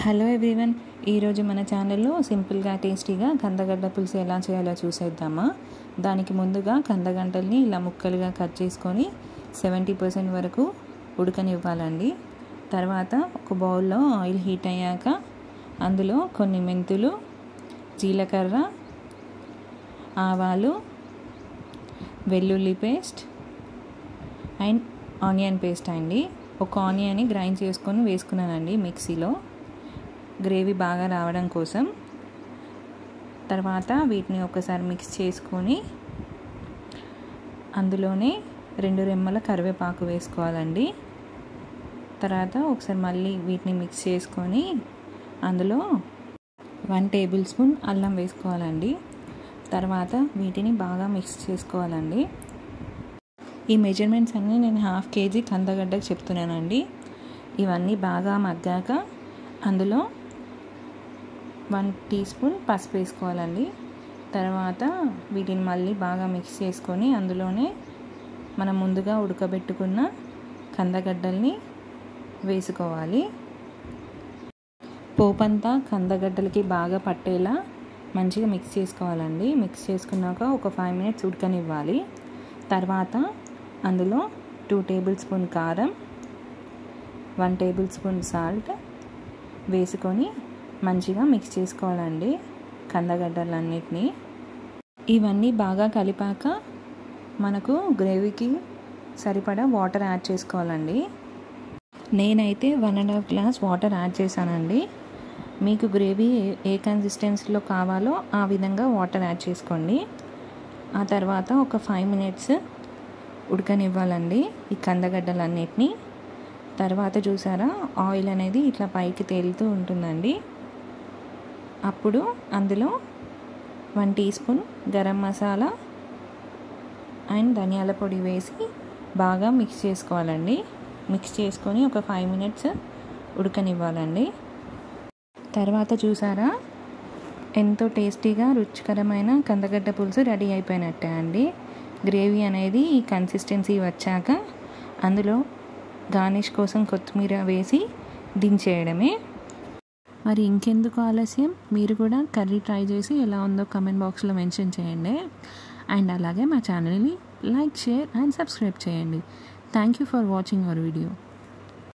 Hello everyone, ఈరోజు మన ఛానల్లో సింపుల్గా టేస్టీగా కందగడ్డ పులుసు ఎలా చేయాలో చూసేద్దామా. దానికి ముందుగా కందగడ్డల్ని ఇలా ముక్కలుగా కట్ చేసుకొని 70% వరకు ఉడకనివ్వాలండి. తర్వాత ఒక బౌల్లో ఆయిల్ హీట్ అయ్యాక అందులో కొన్ని మెంతులు, జీలకర్ర, ఆవాలు, వెల్లుల్లి పేస్ట్ అండ్ ఆనియన్ పేస్ట్ అండి. ఒక ఆనియన్ని గ్రైండ్ చేసుకొని వేసుకున్నానండి మిక్సీలో, గ్రేవీ బాగా రావడం కోసం. తర్వాత వీటిని ఒకసారి మిక్స్ చేసుకొని అందులోనే 2 రెమ్మల కరివేపాకు వేసుకోవాలండి. తర్వాత ఒకసారి మళ్ళీ వీటిని మిక్స్ చేసుకొని అందులో 1 టేబుల్ స్పూన్ అల్లం వేసుకోవాలండి. తర్వాత వీటిని బాగా మిక్స్ చేసుకోవాలండి. ఈ మెజర్మెంట్స్ అన్నీ నేను 1/2 kg కందగడ్డకు చెప్తున్నానండి. ఇవన్నీ బాగా మగ్గాక అందులో 1 టీ స్పూన్ పసుపు వేసుకోవాలండి. తర్వాత వీటిని మళ్ళీ బాగా మిక్స్ చేసుకొని అందులోనే మనం ముందుగా ఉడకబెట్టుకున్న కందగడ్డల్ని వేసుకోవాలి. పోపంతా కందగడ్డలకి బాగా పట్టేలా మంచిగా మిక్స్ చేసుకోవాలండి. మిక్స్ చేసుకున్నాక ఒక 5 minutes ఉడకనివ్వాలి. తర్వాత అందులో 2 టేబుల్ స్పూన్ కారం, 1 టేబుల్ స్పూన్ సాల్ట్ వేసుకొని మంచిగా మిక్స్ చేసుకోవాలండి కందగడ్డలన్నిటినీ. ఇవన్నీ బాగా కలిపాక మనకు గ్రేవీకి సరిపడా వాటర్ యాడ్ చేసుకోవాలండి. నేనైతే 1.5 గ్లాస్ వాటర్ యాడ్ చేశానండి. మీకు గ్రేవీ ఏ కన్సిస్టెన్సీలో కావాలో ఆ విధంగా వాటర్ యాడ్ చేసుకోండి. ఆ తర్వాత ఒక 5 minutes ఉడకనివ్వాలండి ఈ కందగడ్డలన్నిటినీ. తర్వాత చూసారా, ఆయిల్ అనేది ఇట్లా పైకి తేలుతూ ఉంటుందండి. అప్పుడు అందులో 1 teaspoon garam masala and ధనియాల పొడి వేసి బాగా మిక్స్ చేసుకోవాలండి. మిక్స్ చేసుకొని ఒక 5 minutes ఉడకనివ్వాలండి. తర్వాత చూసారా, ఎంతో టేస్టీగా రుచికరమైన కందగడ్డ పులుసు రెడీ అయిపోయినట్టే అండి. గ్రేవీ అనేది ఈ కన్సిస్టెన్సీ వచ్చాక అందులో గార్నిష్ కోసం కొత్తిమీర వేసి దించేయడమే. మరి ఇంకెందుకు ఆలస్యం, మీరు కూడా కర్రీ ట్రై చేసి ఎలా ఉందో కామెంట్ బాక్స్లో మెన్షన్ చేయండి. అండ్ అలాగే మా ఛానల్ని లైక్, షేర్ అండ్ సబ్స్క్రైబ్ చేయండి. Thank you for watching our video.